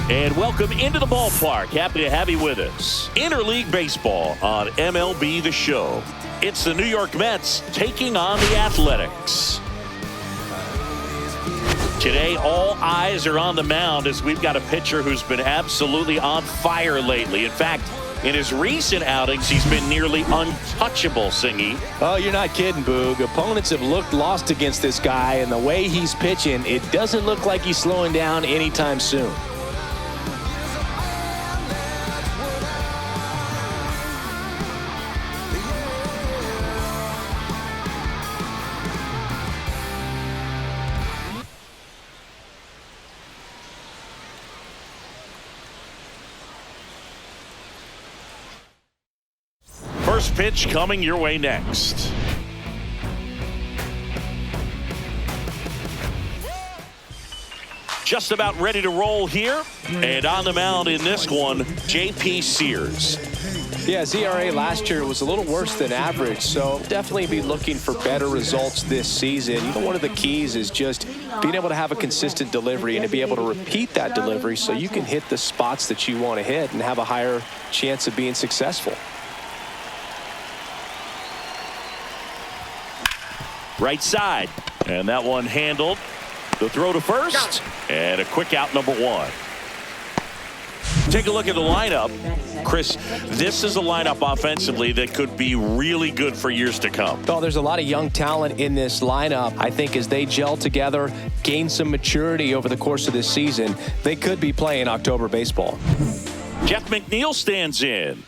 And welcome into the ballpark. Happy to have you with us. Interleague Baseball on MLB The Show. It's the New York Mets taking on the Athletics. Today, all eyes are on the mound as we've got a pitcher who's been absolutely on fire lately. In fact, in his recent outings, he's been nearly untouchable, Singy. Oh, you're not kidding, Boog. Opponents have looked lost against this guy, and the way he's pitching, it doesn't look like he's slowing down anytime soon. First pitch coming your way next. Just about ready to roll here. And on the mound in this one, J.P. Sears. Yeah, his ERA last year was a little worse than average, so definitely be looking for better results this season. You know, one of the keys is just being able to have a consistent delivery and to be able to repeat that delivery so you can hit the spots that you want to hit and have a higher chance of being successful. Right side, and that one handled. The throw to first, and a quick out, number one. Take a look at the lineup. Chris, this is a lineup offensively that could be really good for years to come. Oh, there's a lot of young talent in this lineup. I think as they gel together, gain some maturity over the course of this season, they could be playing October baseball. Jeff McNeil stands in.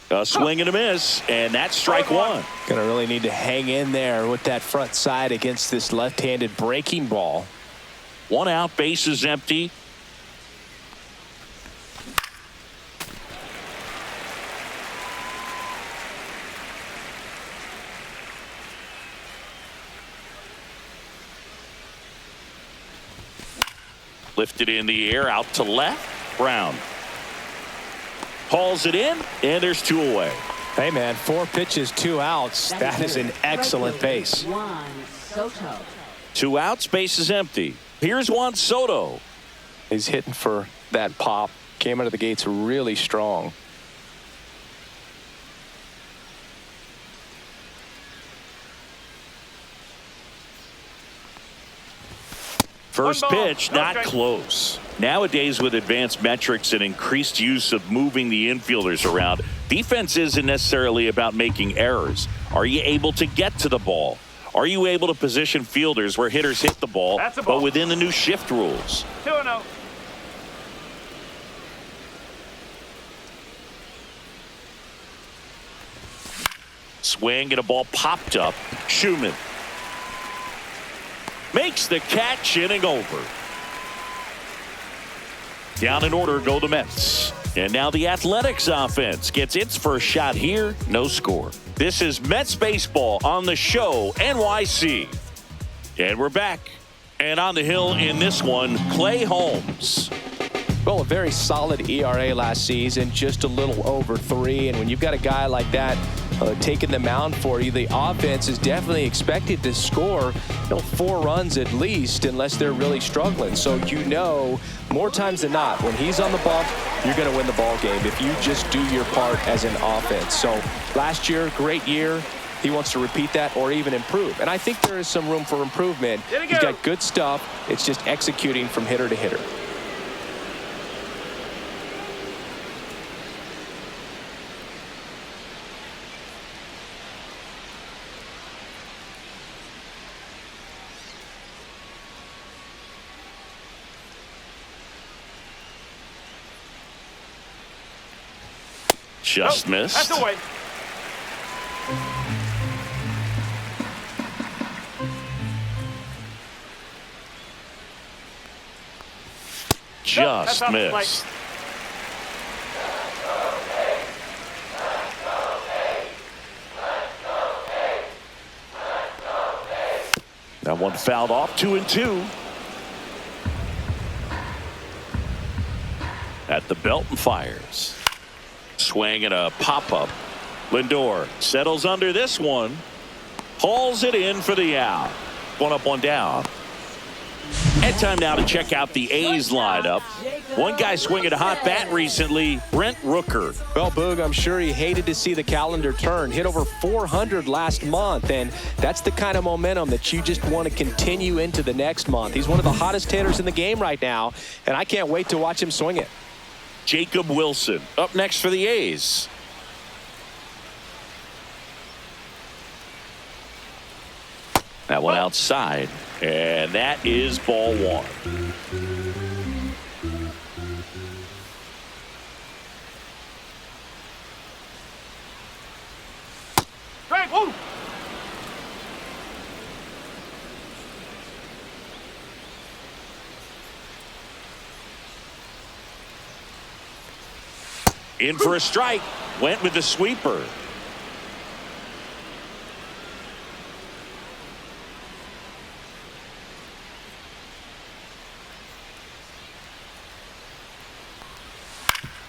A swing and a miss, and that's strike one. Gonna really need to hang in there with that front side against this left-handed breaking ball. One out, bases empty. Lifted in the air, out to left. Brown hauls it in, and there's two away. Hey, man, 4 pitches, 2 outs. That is an excellent pace. Two outs, base is empty. Here's Juan Soto. He's hitting for that pop. Came out of the gates really strong. First pitch, not close. Nowadays, with advanced metrics and increased use of moving the infielders around, defense isn't necessarily about making errors. Are you able to get to the ball? Are you able to position fielders where hitters hit the ball, but within the new shift rules? 2-0. Swing and a ball popped up. Schumann makes the catch, inning over. Down in order go the Mets. And now the Athletics offense gets its first shot here. No score. This is Mets baseball on the Show NYC. And we're back. And on the hill in this one, Clay Holmes. Well, a very solid ERA last season, just a little over 3. And when you've got a guy like that taking the mound for you, the offense is definitely expected to score 4 runs at least, unless they're really struggling. So more times than not, when he's on the bump, you're going to win the ball game if you just do your part as an offense. So last year, great year. He wants to repeat that or even improve. And I think there is some room for improvement. He's got good stuff. It's just executing from hitter to hitter. Just missed. That's away. Just missed. That one fouled off. 2-2. At the belt and fires. Swing and a pop-up. Lindor settles under this one. Hauls it in for the out. One up, one down. And time now to check out the A's lineup. One guy swinging a hot bat recently, Brent Rooker. Well, Boog, I'm sure he hated to see the calendar turn. Hit over 400 last month, and that's the kind of momentum that you just want to continue into the next month. He's one of the hottest hitters in the game right now, and I can't wait to watch him swing it. Jacob Wilson up next for the A's. That one outside, and that is ball one. In for a strike. Went with the sweeper.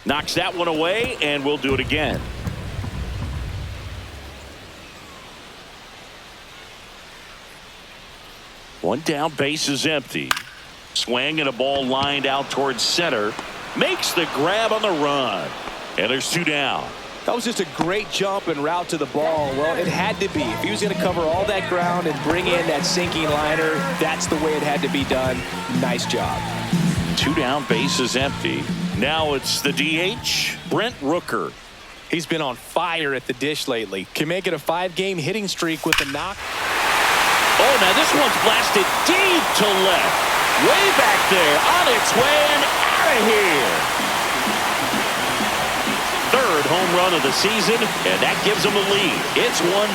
Knocks that one away, and we'll do it again. One down, base is empty. Swing and a ball lined out towards center. Makes the grab on the run. And there's two down. That was just a great jump and route to the ball. Well, it had to be. If he was going to cover all that ground and bring in that sinking liner, that's the way it had to be done. Nice job. Two down, base is empty. Now it's the DH, Brent Rooker. He's been on fire at the dish lately. Can make it a 5-game hitting streak with a knock. Oh, now this one's blasted deep to left. Way back there, on its way and out of here. Third home run of the season, and that gives him a lead. It's 1-0.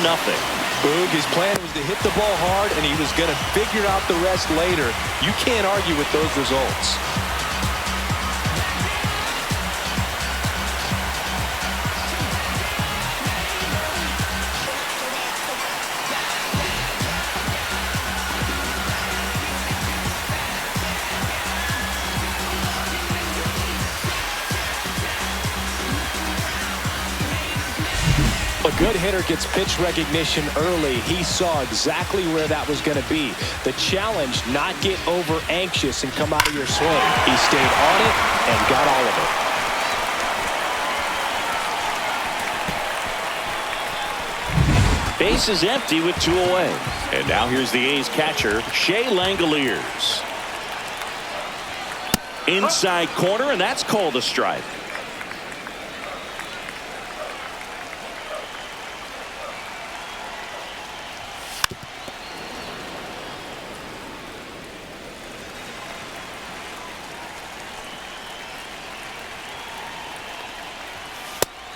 Boog, his plan was to hit the ball hard, and he was going to figure out the rest later. You can't argue with those results. A good hitter gets pitch recognition early. He saw exactly where that was going to be. The challenge, not get over anxious and come out of your swing. He stayed on it and got all of it. Base is empty with two away. And now here's the A's catcher, Shea Langoliers. Inside corner, and that's called a strike.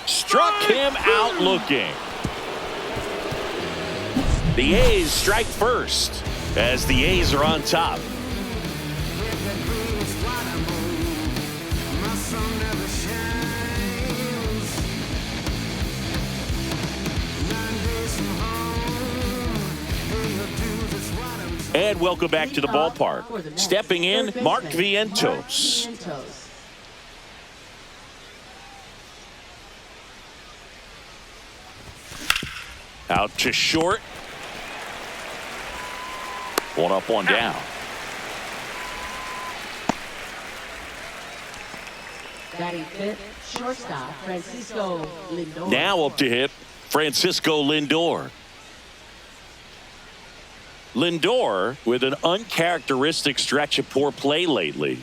Struck him out looking. The A's strike first as the A's are on top. And welcome back to the ballpark. Stepping in, Mark Vientos. Out to short. One up, one down. Batting fifth, shortstop Francisco Lindor. Now up to hit Francisco Lindor. Lindor with an uncharacteristic stretch of poor play lately.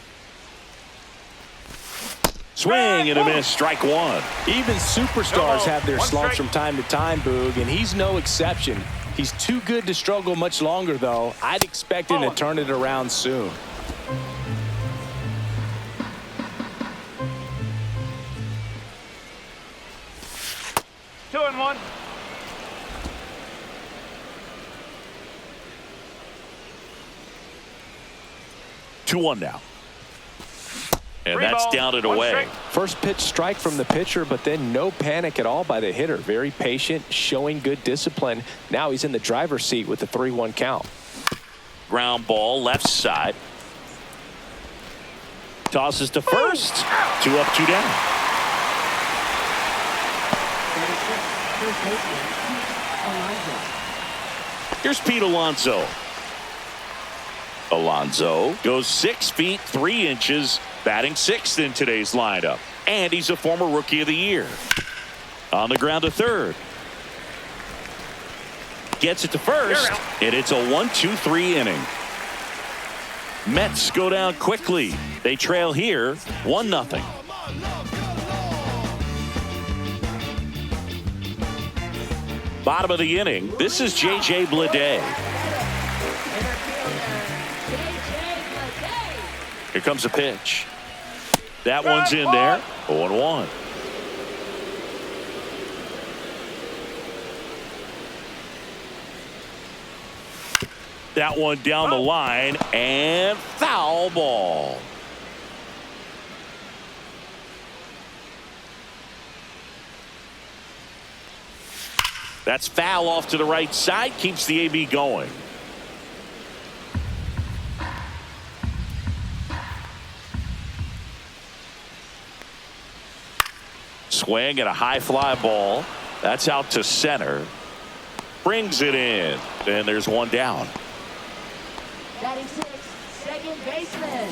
Swing and a miss, strike one. Even superstars have their slumps from time to time, Boog, and he's no exception. He's too good to struggle much longer, though. I'd expect him to turn it around soon. Two and one. Two one now. And that's down and away. First pitch strike from the pitcher, but then no panic at all by the hitter. Very patient, showing good discipline. Now he's in the driver's seat with the 3-1 count. Ground ball left side. Tosses to first. Two up, two down. First baseman, Alonso. Here's Pete Alonso. Alonso goes 6 feet 3 inches, batting 6th in today's lineup. And he's a former Rookie of the Year. On the ground to third. Gets it to first, and it's a 1-2-3 inning. Mets go down quickly. They trail here 1-0. Bottom of the inning, this is J.J. Bleday. Here comes a pitch. That one's in there. 0-1. That one down the line, and foul ball. That's foul off to the right side, keeps the AB going. Swing and a high fly ball. That's out to center. Brings it in, and there's one down. Batting 6, second baseman,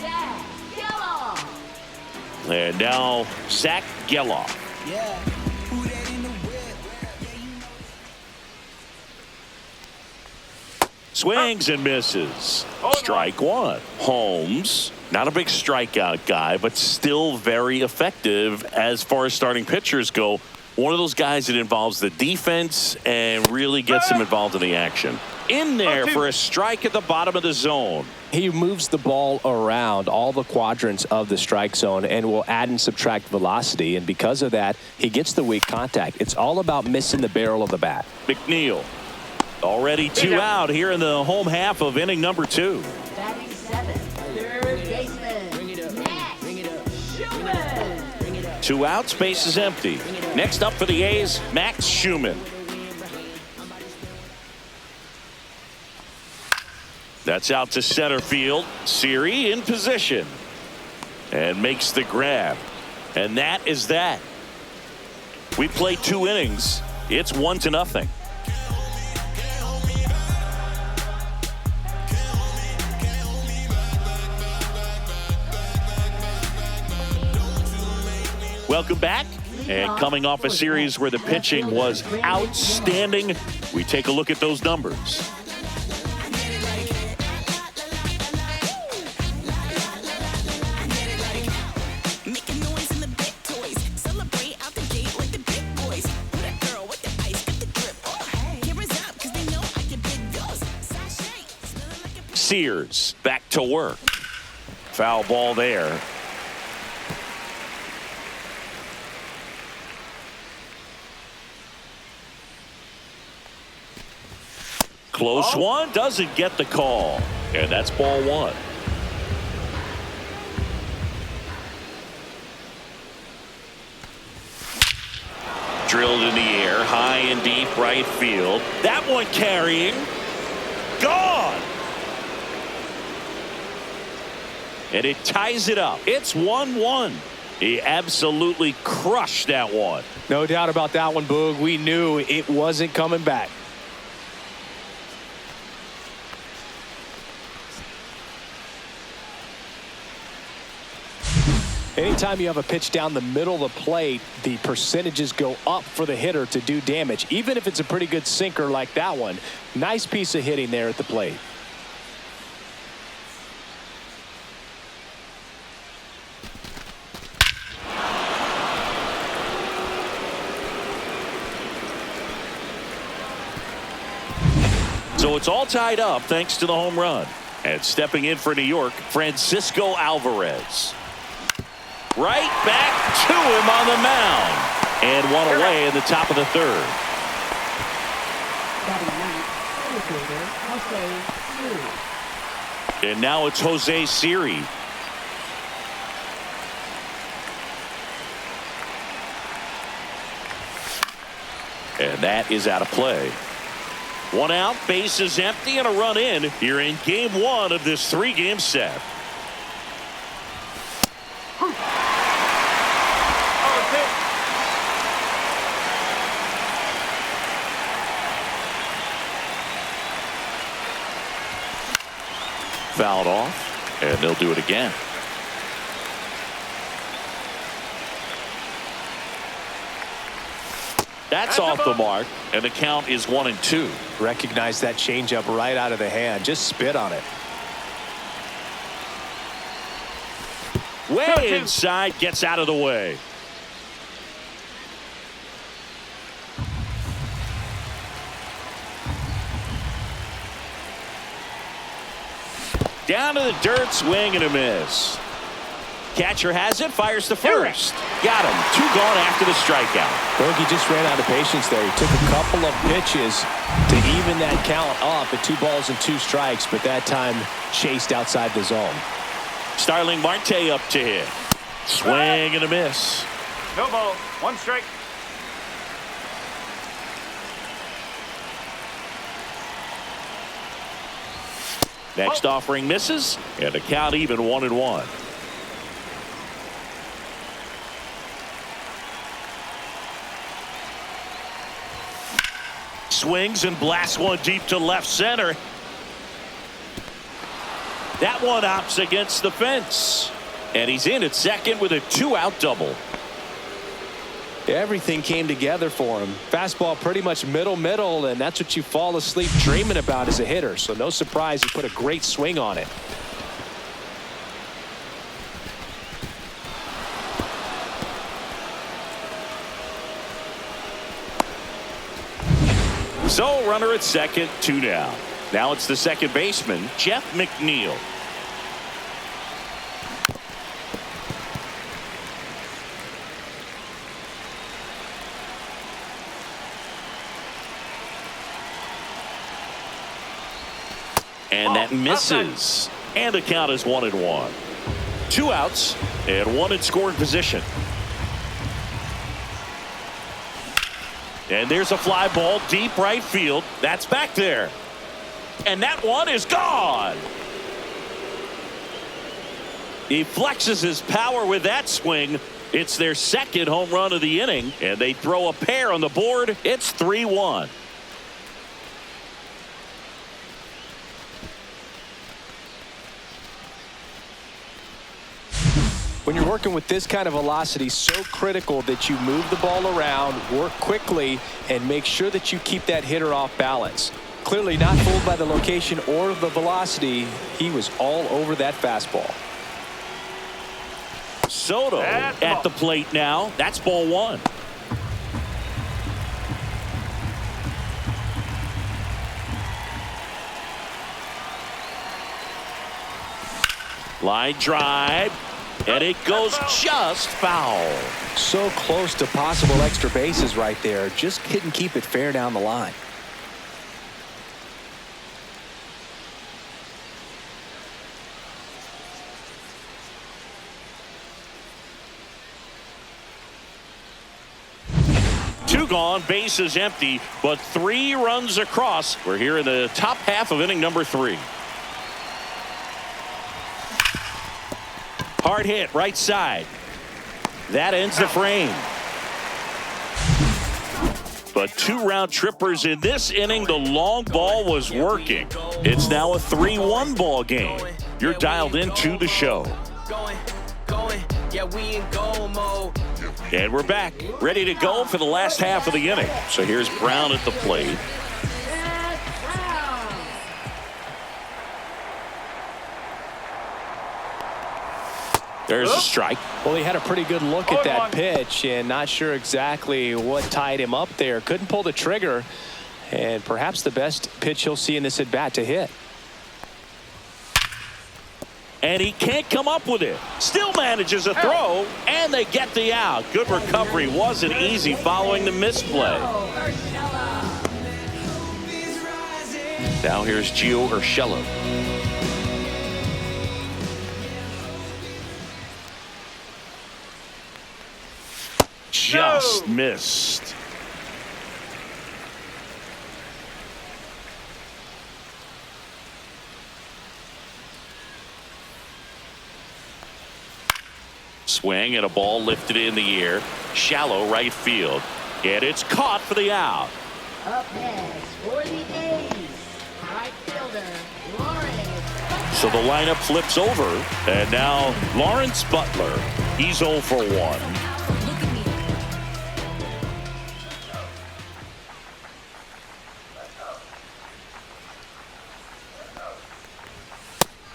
Zach Geloff. And now Zach Geloff. Swings and misses. Strike one. Holmes, not a big strikeout guy, but still very effective as far as starting pitchers go. One of those guys that involves the defense and really gets them involved in the action. In there for a strike at the bottom of the zone. He moves the ball around all the quadrants of the strike zone and will add and subtract velocity. And because of that, he gets the weak contact. It's all about missing the barrel of the bat. McNeil already 2 out here in the home half of inning number 2. Batting 7, third baseman, Max Schumann. 2 outs, base is empty. Next up for the A's, Max Schumann. That's out to center field. Siri in position and makes the grab. And that is that. We played 2 innings. It's 1-0. Welcome back. And coming off a series where the pitching was outstanding, we take a look at those numbers. Sears back to work. Foul ball there. Close one, doesn't get the call. And that's ball 1. Drilled in the air, high and deep right field. That one carrying. Gone. And it ties it up. It's 1-1. He absolutely crushed that one. No doubt about that one, Boog. We knew it wasn't coming back. Anytime you have a pitch down the middle of the plate, the percentages go up for the hitter to do damage, even if it's a pretty good sinker like that one. Nice piece of hitting there at the plate. So it's all tied up thanks to the home run. And stepping in for New York, Francisco Alvarez. Right back to him on the mound. And one away in the top of the 3rd. And now it's Jose Siri. And that is out of play. 1 out, base is empty, and a run in here in game 1 of this 3-game set. fouled off, and they'll do it again. That's off the mark, and the count is 1-2. Recognize that changeup right out of the hand. Just spit on it. Way inside, gets out of the way. Down to the dirt, swing and a miss. Catcher has it, fires to first. Got him. 2 gone after the strikeout. Bogey just ran out of patience there. He took a couple of pitches to even that count up at 2 balls and 2 strikes, but that time chased outside the zone. Starling Marte up to hit. Swing and a miss. No ball. 1 strike. Next offering misses, and the count even 1-1. Swings and blasts one deep to left center. That one opts against the fence. And he's in at second with a 2-out double. Everything came together for him. Fastball pretty much middle, and that's what you fall asleep dreaming about as a hitter. So no surprise he put a great swing on it. So runner at second, 2 down. Now it's the second baseman, Jeff McNeil. And that misses. And the count is 1-1. 2 outs and 1 in scoring position. And there's a fly ball deep right field. That's back there. And that one is gone. He flexes his power with that swing. It's their second home run of the inning, and they throw a pair on the board. It's 3-1. When you're working with this kind of velocity, so critical that you move the ball around, work quickly, and make sure that you keep that hitter off balance. Clearly not fooled by the location or the velocity. He was all over that fastball. Soto at the plate now. That's ball 1. Line drive. And it goes just foul. So close to possible extra bases right there. Just couldn't keep it fair down the line. Two gone, bases empty, but 3 runs across. We're here in the top half of inning number 3. Hard hit, right side. That ends the frame. But 2 round trippers in this inning. The long ball was working. It's now a 3-1 ball game. You're dialed into the show. And we're back, ready to go for the last half of the inning. So here's Brown at the plate. There's a strike. Well, he had a pretty good look at that pitch and not sure exactly what tied him up there. Couldn't pull the trigger, and perhaps the best pitch he'll see in this at bat to hit. And he can't come up with it. Still manages a throw, and they get the out. Good recovery. Wasn't easy following the misplay. Now here's Gio Urshela. Just missed. Swing and a ball lifted in the air. Shallow right field. And it's caught for the out. Up next for the A's, right fielder Lawrence. So the lineup flips over, and now Lawrence Butler. He's 0 for 1.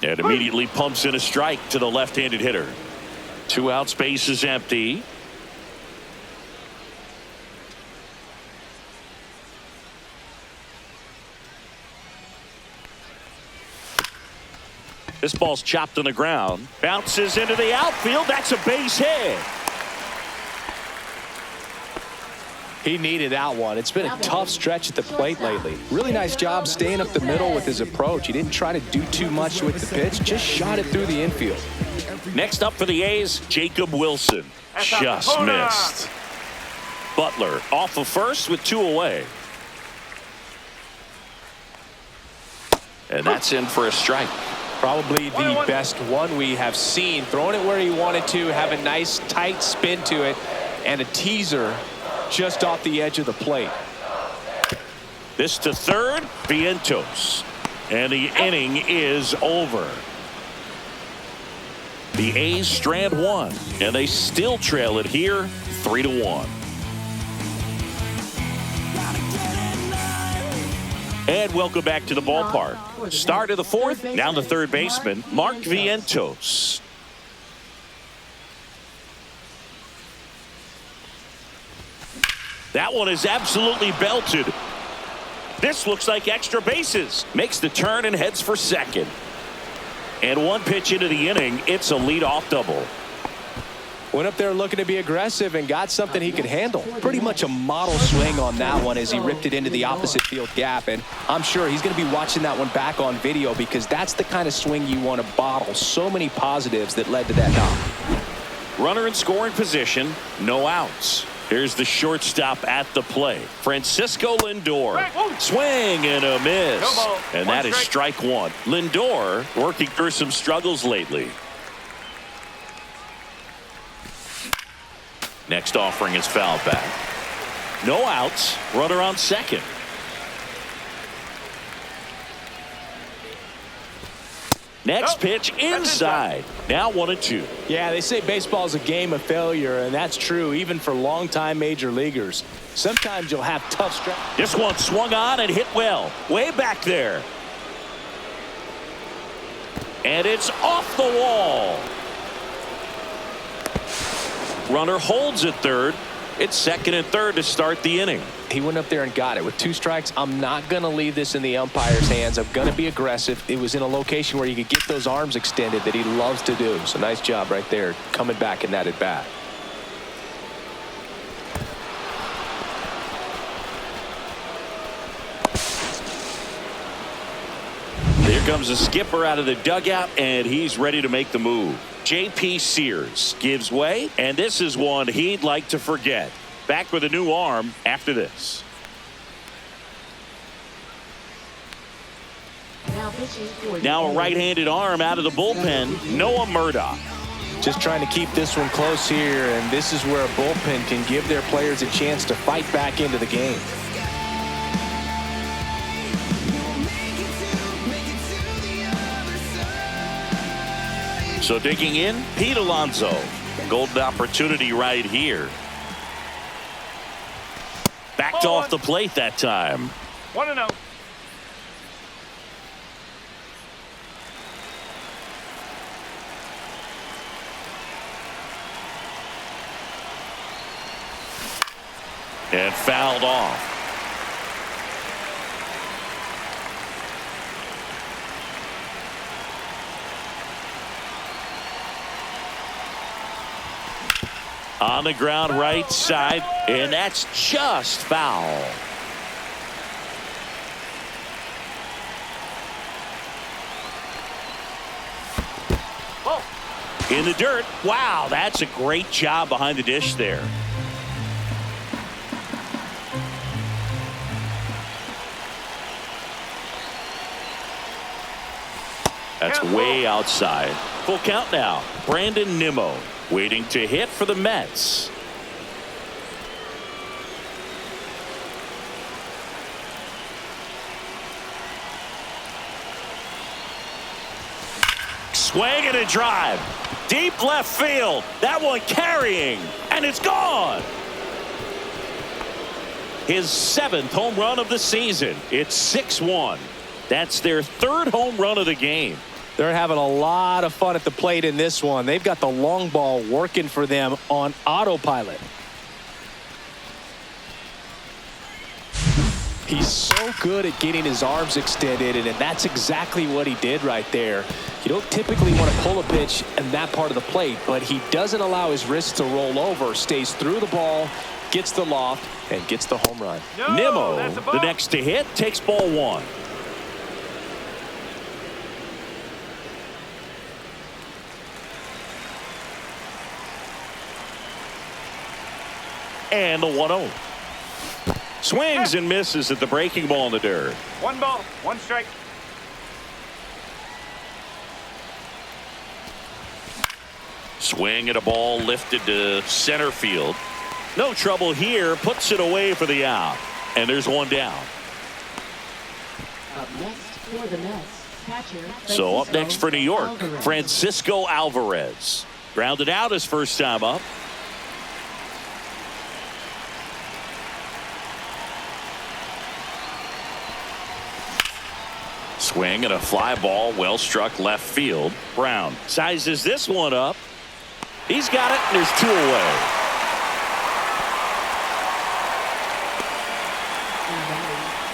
And immediately pumps in a strike to the left-handed hitter. 2 outs, base is empty. This ball's chopped on the ground. Bounces into the outfield. That's a base hit. He needed that one. It's been a tough stretch at the plate lately. Really nice job staying up the middle with his approach. He didn't try to do too much with the pitch. Just shot it through the infield. Next up for the A's, Jacob Wilson. Just missed. Butler off of first with 2 away. And that's in for a strike. Probably the best one we have seen. Throwing it where he wanted to, have a nice tight spin to it, and a teaser just off the edge of the plate. This to third, Vientos. And the inning is over. The A's strand 1, and they still trail it here 3-1. And welcome back to the ballpark. Start of the 4th, now the third baseman, Mark Vientos. That one is absolutely belted. This looks like extra bases. Makes the turn and heads for second. And 1 pitch into the inning, it's a leadoff double. Went up there looking to be aggressive and got something he could handle. Pretty much a model swing on that one as he ripped it into the opposite field gap. And I'm sure he's going to be watching that one back on video because that's the kind of swing you want to bottle. So many positives that led to that knock. Runner in scoring position, no outs. Here's the shortstop at the plate, Francisco Lindor. Swing and a miss. And that is strike 1. Lindor working through some struggles lately. Next offering is fouled back. No outs. Runner on second. Next pitch inside. Now 1-2. Yeah, they say baseball is a game of failure, and that's true even for longtime major leaguers. Sometimes you'll have tough stretches. This one swung on and hit well. Way back there. And it's off the wall. Runner holds at third. It's second and third to start the inning. He went up there and got it with 2 strikes. I'm not going to leave this in the umpire's hands. I'm going to be aggressive. It was in a location where you could get those arms extended that he loves to do. So nice job right there coming back in that at bat. Here comes the skipper out of the dugout, and he's ready to make the move. J.P. Sears gives way, and this is one he'd like to forget. Back with a new arm after this. Now a right-handed arm out of the bullpen, Noah Murdoch. Just trying to keep this one close here, and this is where a bullpen can give their players a chance to fight back into the game. So digging in, Pete Alonso. Golden opportunity right here. Backed off the plate that time. 1-0. And fouled off. On the ground right side, and that's just foul. In the dirt. Wow, that's a great job behind the dish there. That's way outside. Full count now. Brandon Nimmo waiting to hit for the Mets. swing and a drive. Deep left field. That one carrying, and it's gone. His 7th home run of the season. It's 6-1. That's their 3rd home run of the game. They're having a lot of fun at the plate in this one. They've got the long ball working for them on autopilot. He's so good at getting his arms extended, and that's exactly what he did right there. You don't typically want to pull a pitch in that part of the plate, but he doesn't allow his wrists to roll over, stays through the ball, gets the loft, and gets the home run. Nimmo, the next to hit, takes ball 1. And the 1-0. Swings and misses at the breaking ball in the dirt. 1 ball, 1 strike. Swing at a ball lifted to center field. No trouble here. Puts it away for the out. And there's 1 down. Up next for the Mets, catcher So up next for New York, Alvarez. Francisco Alvarez. Grounded out his first time up. Swing and a fly ball, well struck left field. Brown sizes this one up. He's got it, and there's 2 away.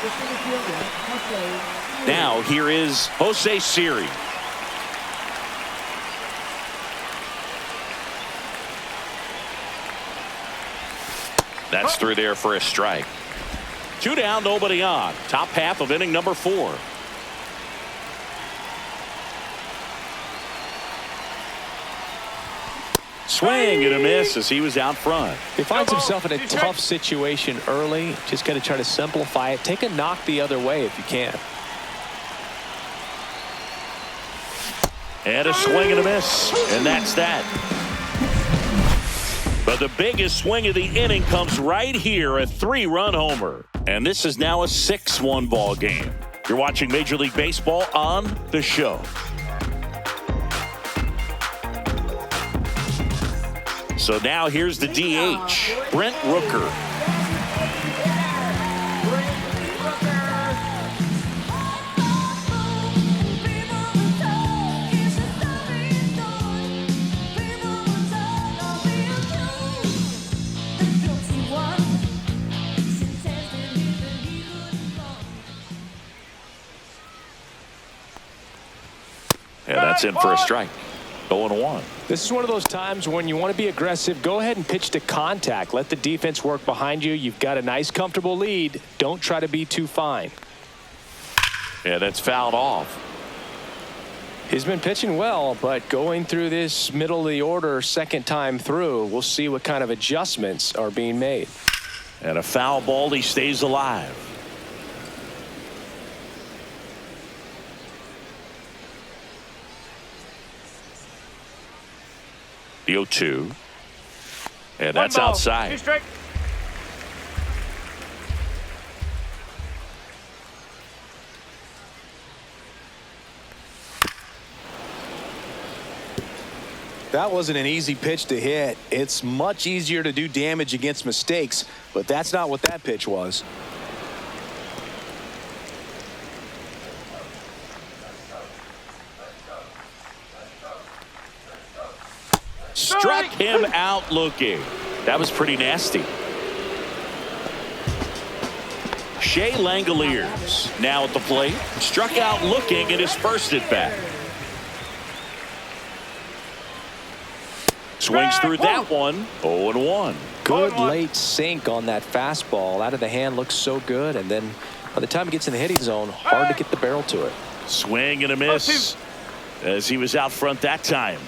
The center fielder, Jose. Now here is Jose Siri. That's through there for a strike. 2 down, nobody on. Top half of inning number 4. Swing and a miss as he was out front. He finds himself in a tough situation early. Just got to try to simplify it. Take a knock the other way if you can. And a swing and a miss. And that's that. But the biggest swing of the inning comes right here, a 3-run homer. And this is now a 6-1 ball game. You're watching Major League Baseball on The Show. So now here's the DH, Brent Rooker. And that's in for a strike. 0-1. This is one of those times when you want to be aggressive. Go ahead and pitch to contact. Let the defense work behind you. You've got a nice, comfortable lead. Don't try to be too fine. Yeah, that's fouled off. He's been pitching well, but going through this middle of the order 2nd time through, we'll see what kind of adjustments are being made. And a foul ball, he stays alive. The 0-2. And that's 1 ball, outside. 2 strike. That wasn't an easy pitch to hit. It's much easier to do damage against mistakes, but that's not what that pitch was. Struck him out looking. That was pretty nasty. Shea Langoliers now at the plate. Struck out looking in his first at bat. Swings through that one. 0-1. Good late sink on that fastball. Out of the hand, looks so good, and then by the time it gets in the hitting zone, hard to get the barrel to it. Swing and a miss as he was out front that time.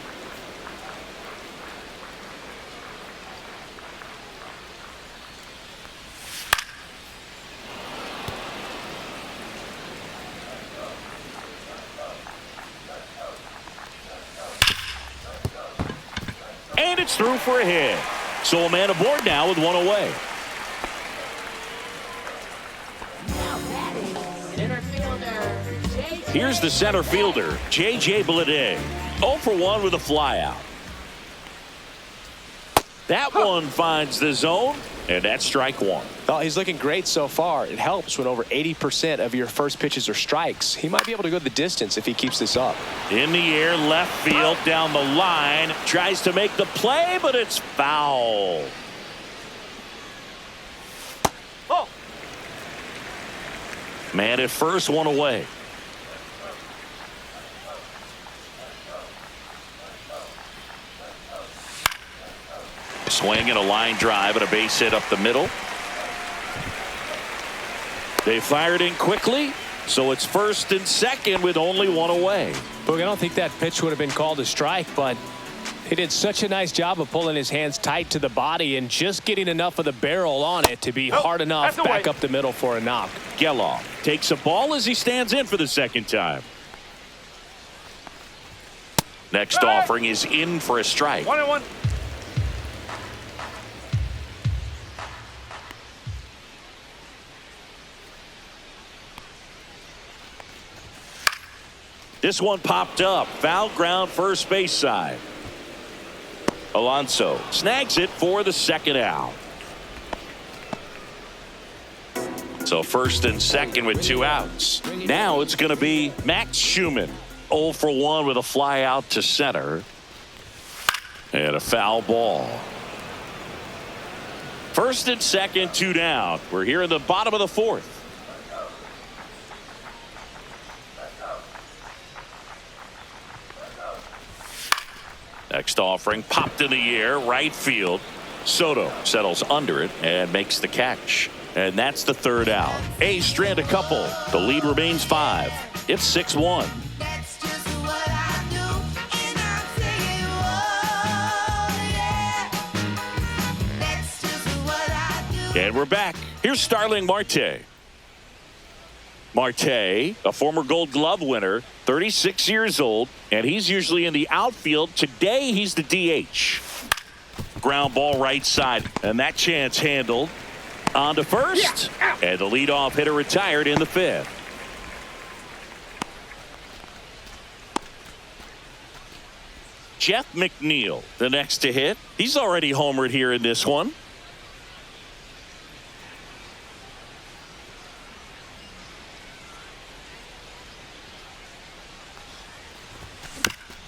And it's through for a hit. So a man aboard now with 1 away. Center fielder, J.J. Here's the center fielder, J.J. Bleday. 0 for 1 with a flyout. That one finds the zone, and that's strike one. Oh, he's looking great so far. It helps when over 80% of your first pitches are strikes. He might be able to go the distance if he keeps this up. In the air, left field, down the line. Tries to make the play, but it's foul. Oh. Man at first, one away. Swing and a line drive and a base hit up the middle. They fired in quickly, so it's first and second with only one away. Look, I don't think that pitch would have been called a strike, but he did such a nice job of pulling his hands tight to the body and just getting enough of the barrel on it to be hard enough back up the middle for a knock. Geloff takes a ball as he stands in for the second time. Next offering is in for a strike. 1-1. This one popped up. Foul ground, first base side. Alonso snags it for the second out. So first and second with 2 outs. Now it's going to be Max Schumann. 0 for 1 with a fly out to center. And a foul ball. First and second, 2 down. We're here in the bottom of the fourth. Next offering popped in the air, right field. Soto settles under it and makes the catch. And that's the third out. A's strand a couple. The lead remains 5. It's 6-1. And we're back. Here's Starling Marte. Marte, a former Gold Glove winner, 36 years old, and he's usually in the outfield. Today, he's the DH. Ground ball right side, and that chance handled. On to first, and the leadoff hitter retired in the 5th. Jeff McNeil, the next to hit. He's already homered here in this one.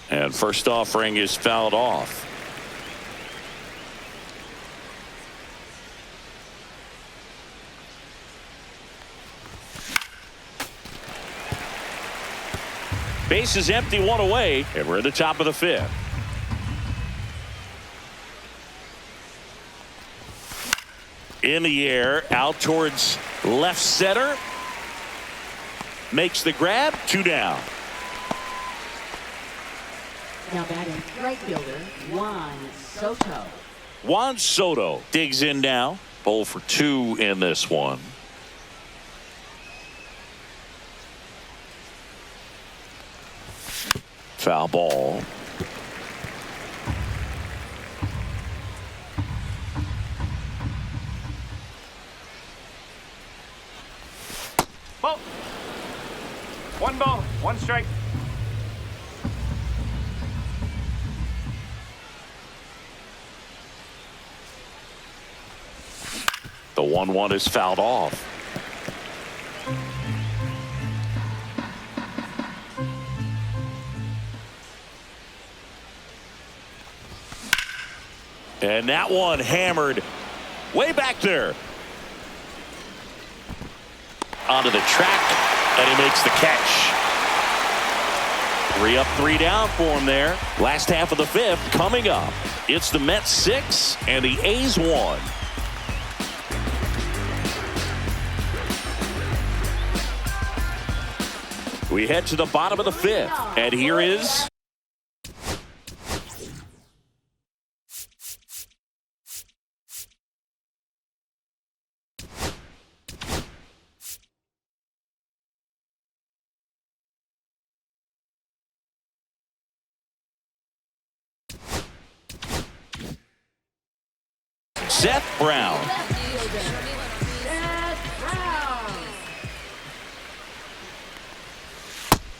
And first offering is fouled off. Base is empty, 1 away, and we're at the top of the 5th. In the air, out towards left center. Makes the grab, 2 down. Now batting right fielder, Juan Soto. Juan Soto digs in now. 0 for 2 in this one. Foul ball. Ball. 1 ball, 1 strike. The 1-1 is fouled off. And that one hammered way back there. Onto the track, and he makes the catch. 3 up, 3 down for him there. Last half of the 5th coming up. It's the Mets 6 and the A's 1. We head to the bottom of the 5th, and here is Seth Brown.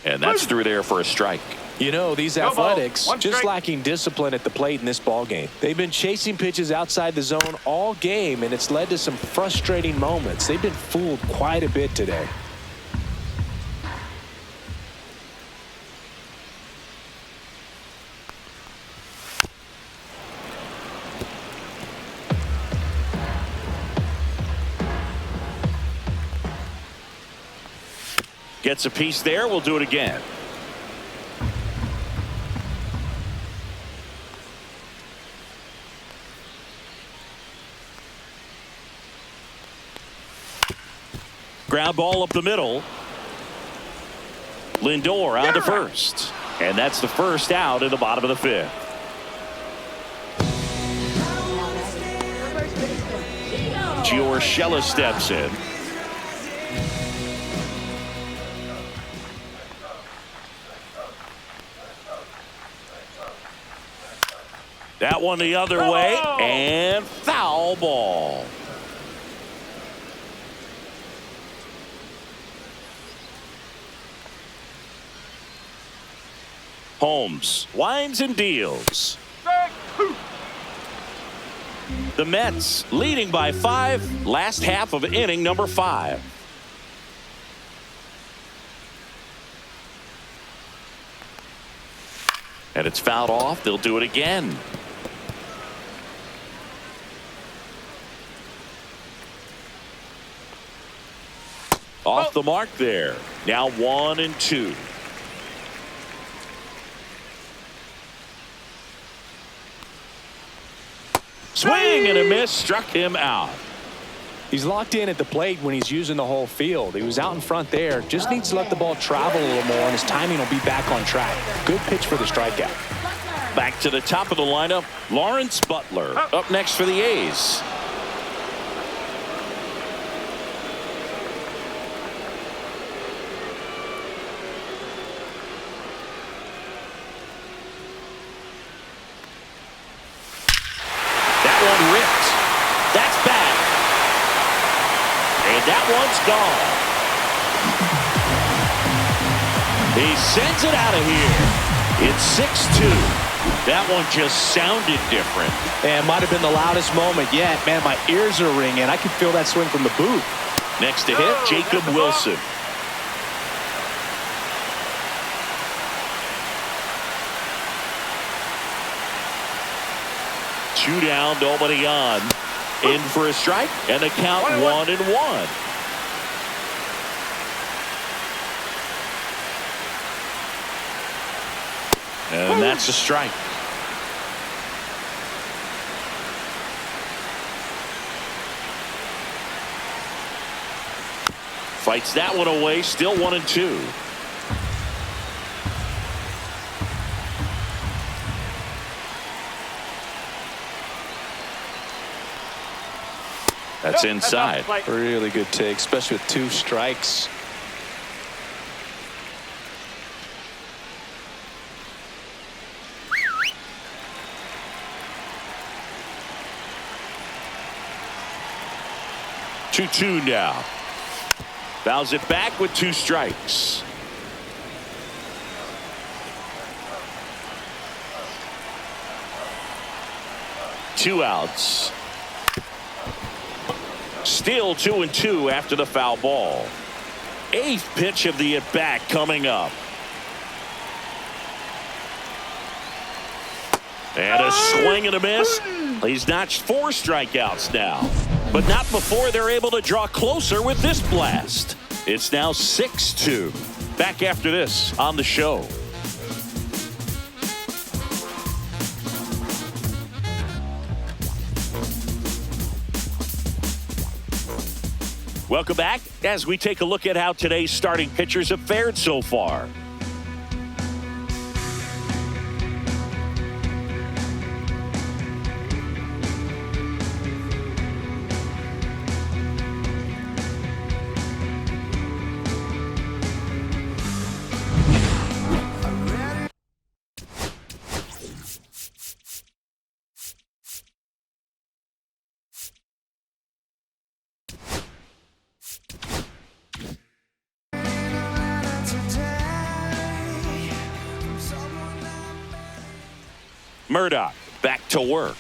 And that's through there for a strike. You know, these No ball. Athletics One just strike. lacking discipline at the plate in this ball game. They've been chasing pitches outside the zone all game, and it's led to some frustrating moments. They've been fooled quite a bit today. Gets a piece there. We'll do it again. Ground ball up the middle. Lindor on to first. And that's the first out in the bottom of the fifth. Giorgella steps in. That one the other way, and foul ball. Holmes winds and deals. The Mets leading by 5, last half of inning number 5. And it's fouled off. They'll do it again. Off the mark there. Now 1-2. Swing and a miss, struck him out. He's locked in at the plate when he's using the whole field. He was out in front there. Just needs to let the ball travel a little more, and his timing will be back on track. Good pitch for the strikeout. Back to the top of the lineup, Lawrence Butler up next for the A's. That one ripped. That's back. And that one's gone. He sends it out of here. It's 6-2. That one just sounded different. And might have been the loudest moment yet. Man, my ears are ringing. I can feel that swing from the booth. Next to hit, Jacob Wilson. Two down, nobody on. In for a strike, and the count 1-1. And that's a strike. Fights that one away, still 1-2. That's inside. Really good take, especially with 2 strikes. Two now. Fouls it back with 2 strikes. Two outs. Still 2-2 after the foul ball. 8th pitch of the at-bat coming up. And a swing and a miss. He's notched 4 strikeouts now. But not before they're able to draw closer with this blast. It's now 6-2. Back after this on the show. Welcome back as we take a look at how today's starting pitchers have fared so far. Murdoch back to work.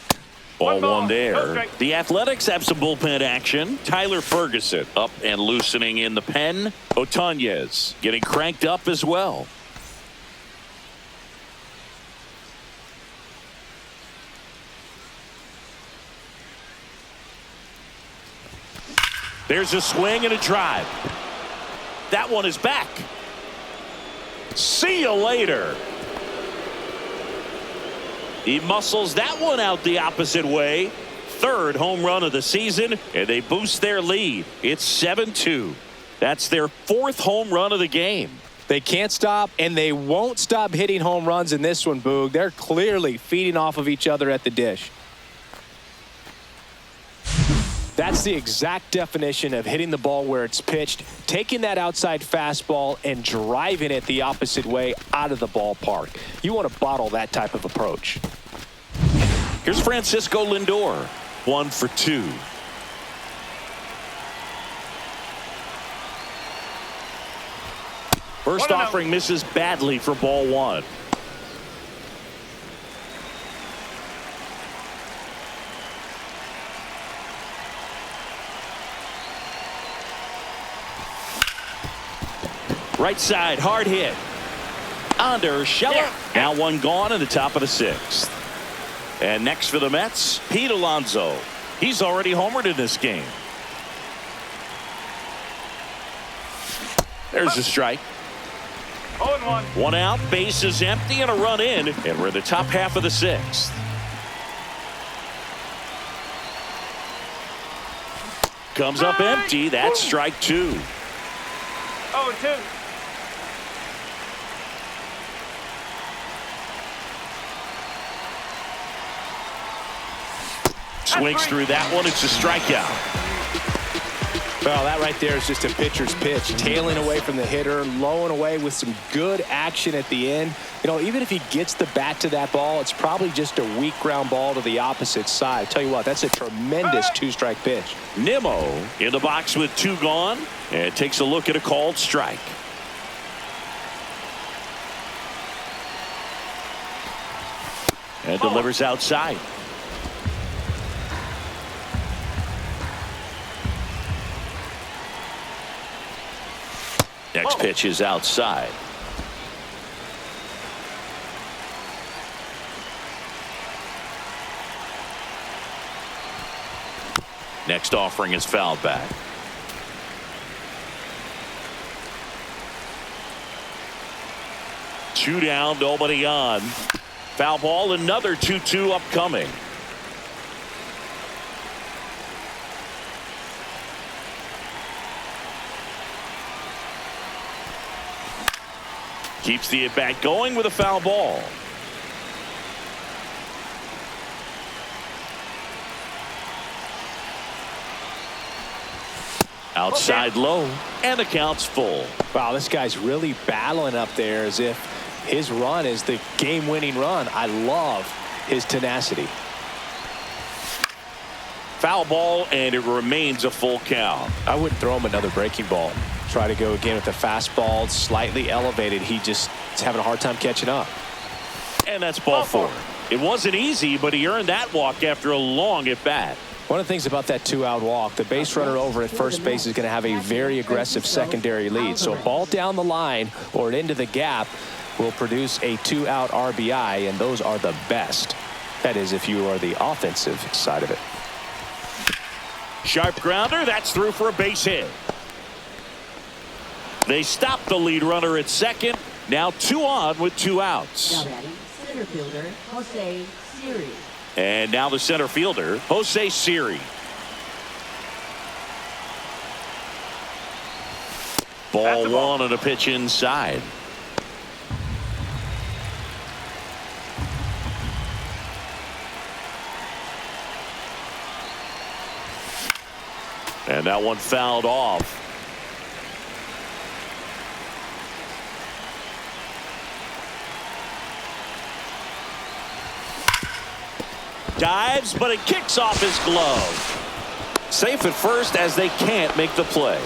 Ball one there. The Athletics have some bullpen action. Tyler Ferguson up and loosening in the pen. Otanez getting cranked up as well. There's a swing and a drive. That one is back. See you later. He muscles that one out the opposite way. Third home run of the season, and they boost their lead. It's 7-2. That's their fourth home run of the game. They can't stop, and they won't stop hitting home runs in this one, Boog. They're clearly feeding off of each other at the dish. That's the exact definition of hitting the ball where it's pitched, taking that outside fastball and driving it the opposite way out of the ballpark. You want to bottle that type of approach. Here's Francisco Lindor, 1 for 2. First offering misses badly for ball 1. Right side, hard hit. Under Urshela. Now one gone in the top of the 6th. And next for the Mets, Pete Alonso. He's already homered in this game. There's a strike. 0-1. One out, base is empty, and a run in. And we're in the top half of the 6th. Comes up empty. That's strike 2. 0-2. Swings through that one. It's a strikeout. Well, that right there is just a pitcher's pitch. Tailing away from the hitter, lowing away with some good action at the end. You know, even if he gets the bat to that ball, it's probably just a weak ground ball to the opposite side. Tell you what, that's a tremendous 2-strike pitch. Nimmo in the box with 2 gone, and takes a look at a called strike. And delivers outside. Next pitch is outside. Next offering is fouled back. Two down, nobody on. Foul ball, another 2-2 upcoming. Keeps the at-bat going with a foul ball. Outside low, and the count's full. Wow, this guy's really battling up there as if his run is the game-winning run. I love his tenacity. Foul ball, and it remains a full count. I wouldn't throw him another breaking ball. Try to go again with the fastball, slightly elevated. He just is having a hard time catching up. And that's ball 4. It wasn't easy, but he earned that walk after a long at-bat. One of the things about that 2-out walk, the base runner over at first base is going to have a very aggressive secondary lead. So a ball down the line or into the gap will produce a 2-out RBI, and those are the best. That is, if you are the offensive side of it. Sharp grounder, that's through for a base hit. They stop the lead runner at second. Now 2 on with 2 outs. Now batting, center fielder Jose Siri. And now the center fielder, Jose Siri. Ball 1 on a pitch inside. And that one fouled off. Dives, but it kicks off his glove. Safe at first as they can't make the play.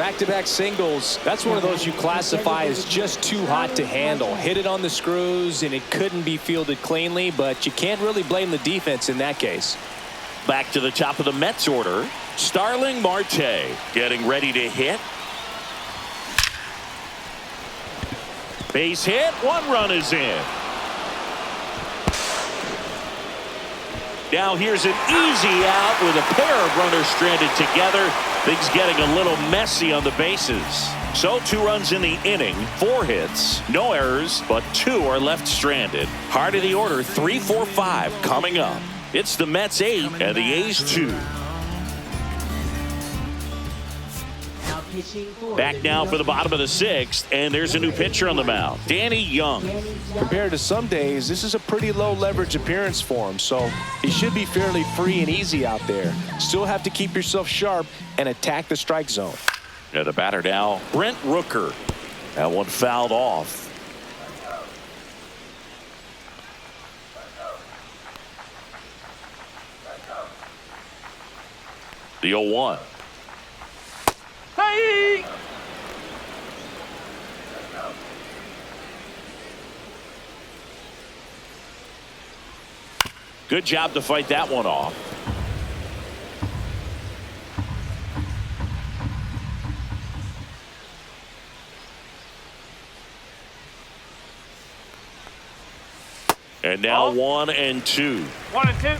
Back-to-back singles, that's one of those you classify as just too hot to handle. Hit it on the screws, and it couldn't be fielded cleanly, but you can't really blame the defense in that case. Back to the top of the Mets order. Starling Marte getting ready to hit. Base hit. 1 run is in. Now here's an easy out with a pair of runners stranded together. Things getting a little messy on the bases. So 2 runs in the inning, 4 hits, no errors, but 2 are left stranded. Heart of the order, 3, 4, 5 coming up. It's the Mets 8 and the A's 2. Back now for the bottom of the 6th, and there's a new pitcher on the mound, Danny Young. Compared to some days, this is a pretty low leverage appearance for him, so he should be fairly free and easy out there. Still have to keep yourself sharp and attack the strike zone. And the batter now, Brent Rooker. That one fouled off. The 0-1. Hey! Good job to fight that one off. And now 1 and 2. 1 and 2.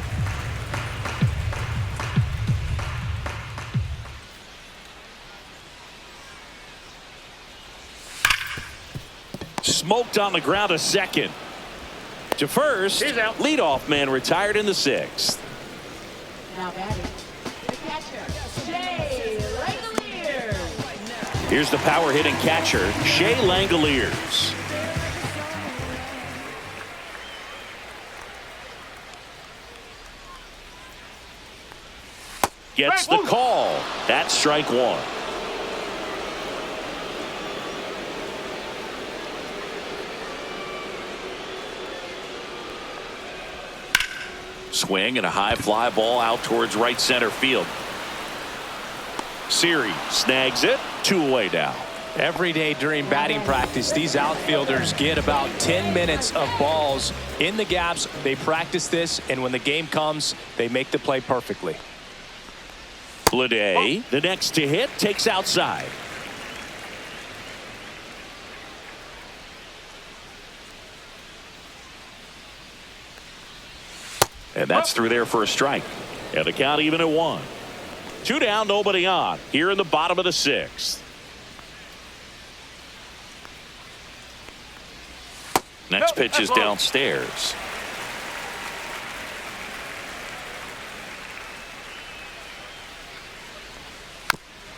Smoked on the ground, a second. To first, He's out. leadoff man retired in the 6th. Now batting, the catcher, Shea Langoliers. Here's the power hitting catcher, Shea Langoliers. Gets the call. That's strike 1. Swing and a high fly ball out towards right center field. Siri snags it. 2 away now. Every day during batting practice, these outfielders get about 10 minutes of balls in the gaps. They practice this, and when the game comes, they make the play perfectly. Bleday, the next to hit, takes outside. And that's through there for a strike. And the count even at 1. 2 down, nobody on. Here in the bottom of the 6th. Next pitch is downstairs.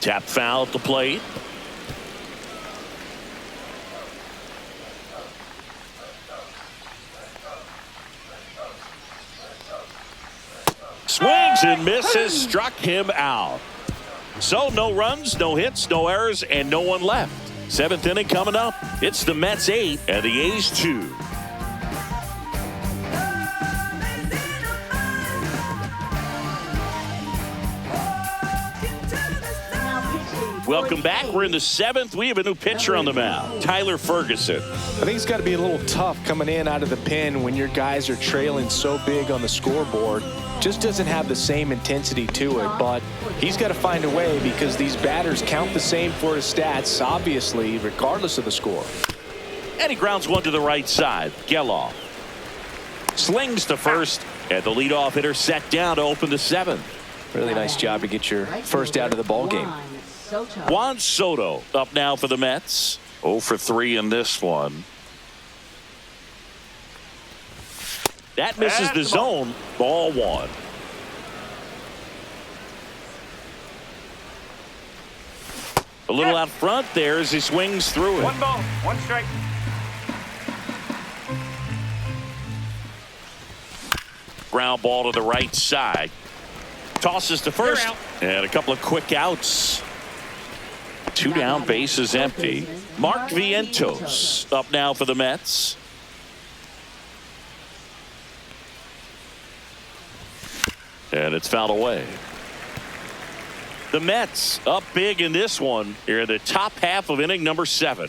Tap foul at the plate. Swings and misses, struck him out. So no runs, no hits, no errors, and no one left. 7th inning coming up. It's the Mets 8 and the A's 2. Welcome back. We're in the 7th. We have a new pitcher on the mound, Tyler Ferguson. I think it's got to be a little tough coming in out of the pen when your guys are trailing so big on the scoreboard. Just doesn't have the same intensity to it, but he's got to find a way because these batters count the same for his stats, obviously, regardless of the score. And he grounds one to the right side. Geloff slings to first, and the leadoff hitter set down to open the 7th. Really nice job to get your first out of the ball game. Juan Soto up now for the Mets. 0 for 3 in this one. That misses the zone. Ball 1. A little out front there as he swings through it. 1 ball, 1 strike. Ground ball to the right side. Tosses to first. And a couple of quick outs. 2 down, bases empty. Mark Vientos up now for the Mets. And it's fouled away. The Mets up big in this one here in the top half of inning number 7.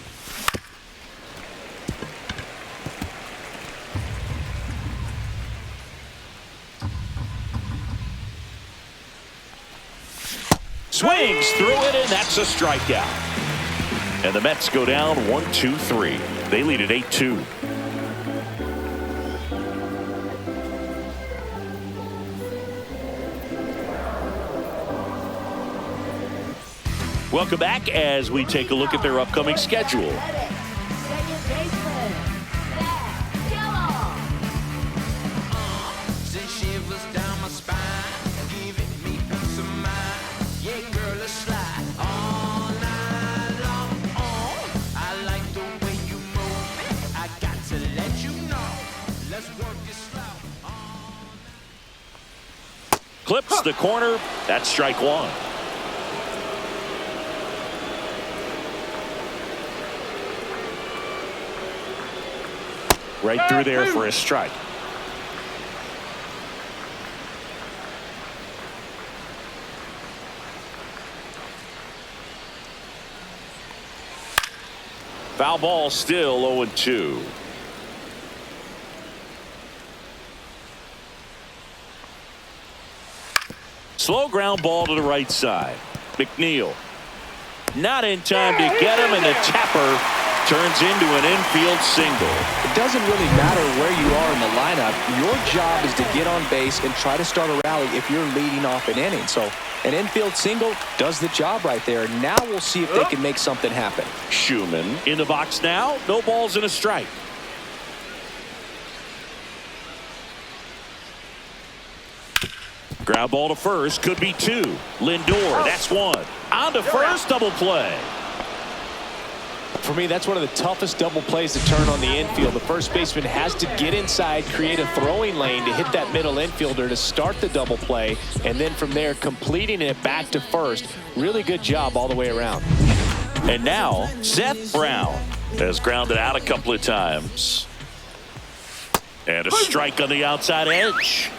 Swings through it, and that's a strikeout. And the Mets go down 1-2-3. They lead at 8-2. Welcome back as we take a look at their upcoming schedule. Clips the corner. That's strike 1. Right through there for a strike. Foul ball, still 0-2. Slow ground ball to the right side. McNeil not in time to get him, and the tapper turns into an infield single. It doesn't really matter where you are in the lineup. Your job is to get on base and try to start a rally if you're leading off an inning. So an infield single does the job right there. Now we'll see if they can make something happen. Schumann in the box now. No balls and a strike. Ground ball to first, could be 2. Lindor, that's 1. On to first, double play. For me, that's one of the toughest double plays to turn on the infield. The first baseman has to get inside, create a throwing lane to hit that middle infielder to start the double play, and then from there completing it back to first. Really good job all the way around. And now Seth Brown has grounded out a couple of times. And a strike on the outside edge.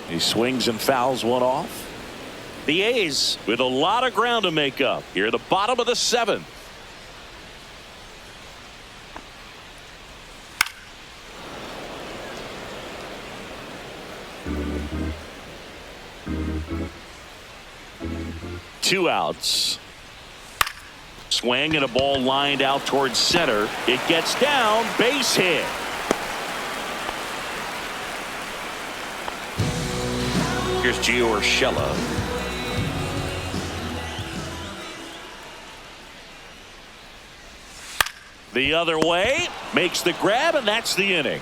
He swings and fouls one off. The A's with a lot of ground to make up here at the bottom of the 7th. Two outs. Swing and a ball lined out towards center. It gets down, base hit. Here's Gio Urshela. The other way, makes the grab, and that's the inning.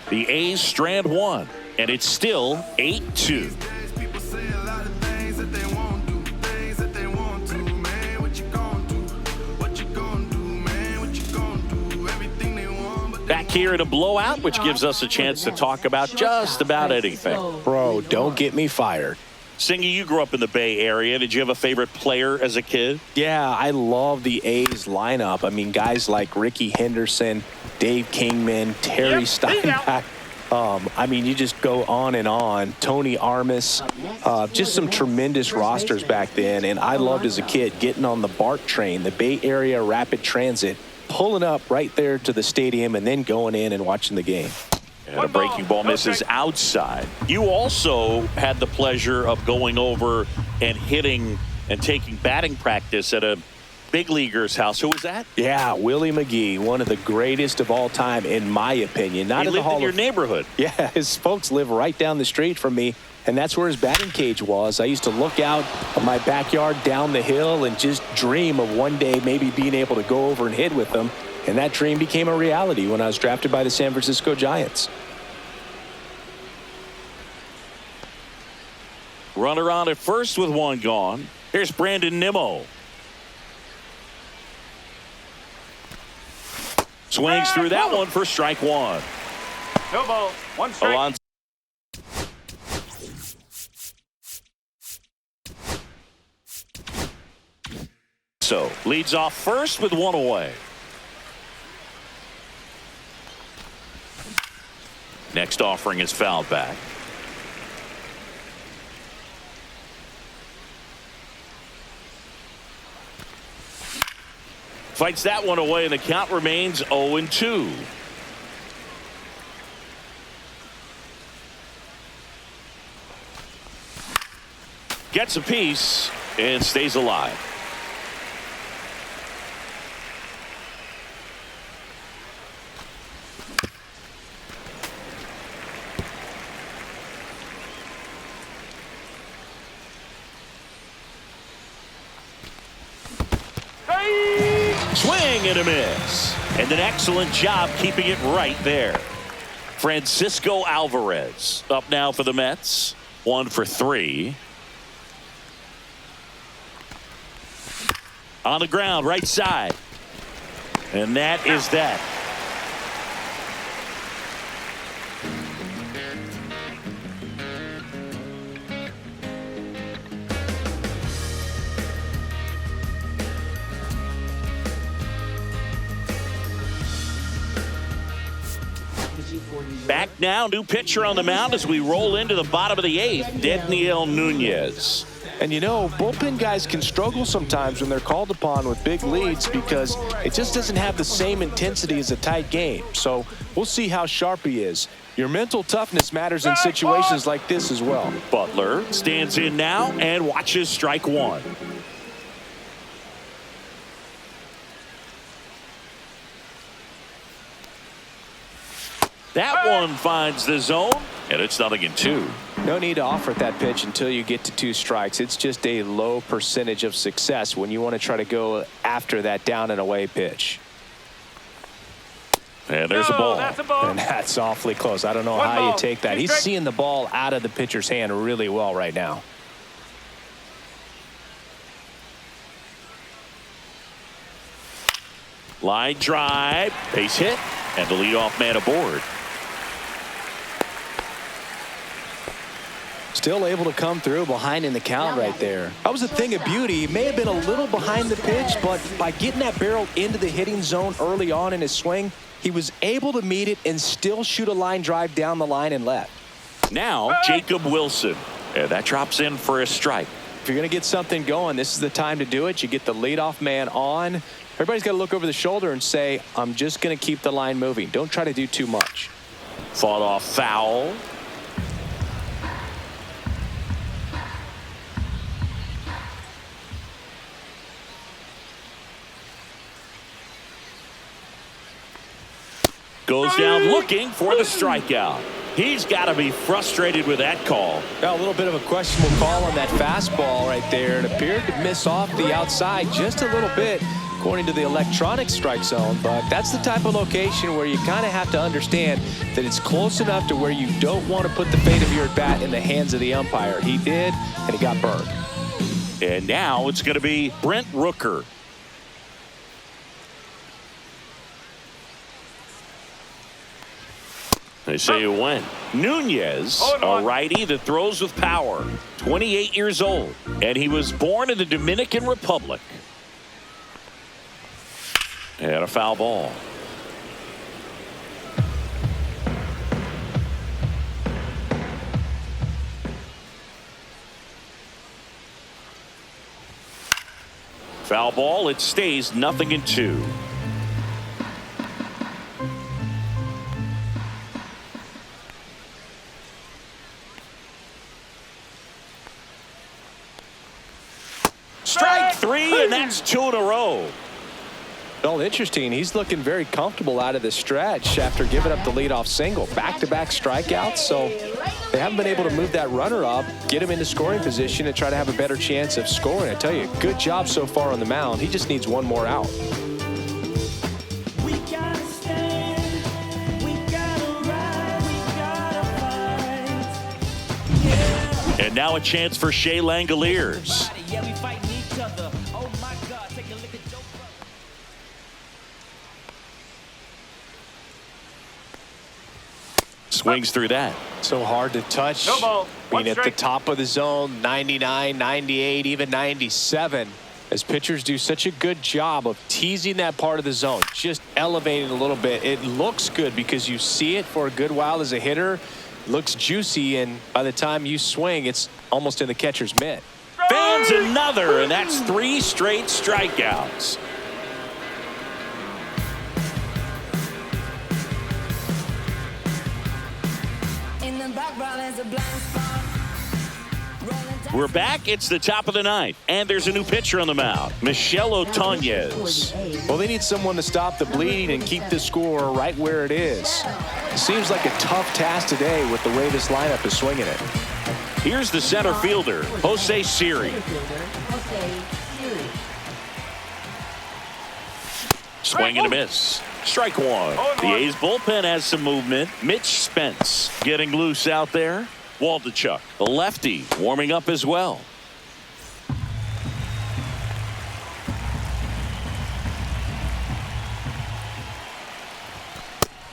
The A's strand 1, and it's still 8-2. Back here in a blowout, which gives us a chance to talk about just about anything. Bro, don't get me fired. Singy, you grew up in the Bay Area. Did you have a favorite player as a kid? Yeah, I love the A's lineup. I mean, guys like Ricky Henderson, Dave Kingman, Terry Steinbach. I mean, you just go on and on. Tony Armas, just some tremendous rosters back then. And I loved as a kid getting on the BART train, the Bay Area Rapid Transit, pulling up right there to the stadium and then going in and watching the game. And a breaking ball misses outside. You also had the pleasure of going over and hitting and taking batting practice at a big leaguer's house. Who was that? Yeah, Willie McGee, one of the greatest of all time, in my opinion. Not in the Hall of your neighborhood. Yeah, his folks live right down the street from me, and that's where his batting cage was. I used to look out of my backyard down the hill and just dream of one day maybe being able to go over and hit with him. And that dream became a reality when I was drafted by the San Francisco Giants. Runner on at first with one gone. Here's Brandon Nimmo. Swings through that one for strike 1. No ball. One strike. Alonso. So leads off first with one away. Next offering is fouled back. Fights that one away, and the count remains 0-2. Gets a piece and stays alive. Swing and a miss. And an excellent job keeping it right there. Francisco Alvarez up now for the Mets. 1 for 3. On the ground, right side. And that is that. Back now, new pitcher on the mound as we roll into the bottom of the 8th, Daniel Nunez. And you know, bullpen guys can struggle sometimes when they're called upon with big leads because it just doesn't have the same intensity as a tight game. So we'll see how sharp he is. Your mental toughness matters in situations like this as well. Butler stands in now and watches strike 1. That one finds the zone, and it's 0-2. No need to offer that pitch until you get to 2 strikes. It's just a low percentage of success when you want to try to go after that down and away pitch. And there's a ball. That's a ball. And that's awfully close. I don't know how you take that. He's seeing the ball out of the pitcher's hand really well right now. Line drive, base hit, and the leadoff man aboard. Still able to come through behind in the count right there. That was a thing of beauty. He may have been a little behind the pitch, but by getting that barrel into the hitting zone early on in his swing, he was able to meet it and still shoot a line drive down the line and left. Now, Jacob Wilson. And that drops in for a strike. If you're going to get something going, this is the time to do it. You get the leadoff man on. Everybody's got to look over the shoulder and say, I'm just going to keep the line moving. Don't try to do too much. Fought off foul. Goes down looking for the strikeout. He's got to be frustrated with that call. Now, a little bit of a questionable call on that fastball right there. It appeared to miss off the outside just a little bit, according to the electronic strike zone. But that's the type of location where you kind of have to understand that it's close enough to where you don't want to put the fate of your at-bat in the hands of the umpire. He did, and he got burned. And now it's going to be Brent Rooker. They say it went. Nunez, a righty that throws with power, 28 years old, and he was born in the Dominican Republic. And a foul ball. Foul ball, it stays 0-2. Strike 3, and that's 2 in a row. Well, interesting. He's looking very comfortable out of the stretch after giving up the leadoff single. Back-to-back strikeouts, so they haven't been able to move that runner up, get him into scoring position, and try to have a better chance of scoring. I tell you, good job so far on the mound. He just needs one more out. And now a chance for Shea Langoliers. Swings through that. So hard to touch. No ball. I mean, at the top of the zone, 99, 98, even 97. As pitchers do such a good job of teasing that part of the zone. Just elevated a little bit. It looks good because you see it for a good while as a hitter. Looks juicy, and by the time you swing, it's almost in the catcher's mitt. Fans another, and that's 3 straight strikeouts. We're back. It's the top of the 9th, and there's a new pitcher on the mound, Michel Otonez. Well, they need someone to stop the bleed and keep the score right where it is. Seems like a tough task today with the way this lineup is swinging it. Here's the center fielder, Jose Siri. Swing and a miss. Strike 1. The A's bullpen has some movement. Mitch Spence getting loose out there. Waldichuk, the lefty, warming up as well.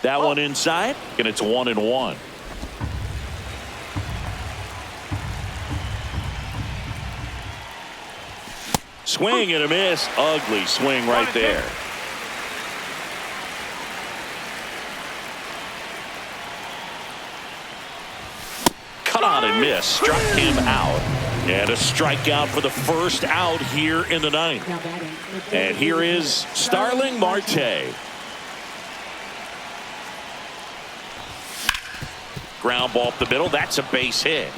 That one inside, and it's 1-1. Swing and a miss. Ugly swing right there. Cut on and miss. Struck him out. And a strikeout for the first out here in the 9th. And here is Starling Marte. Ground ball up the middle. That's a base hit.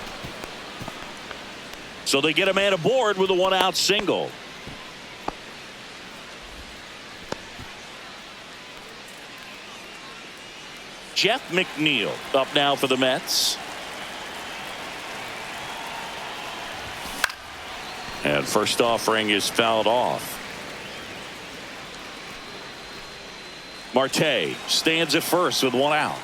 So they get a man aboard with a 1-out single. Jeff McNeil up now for the Mets. And first offering is fouled off. Marte stands at first with 1 out.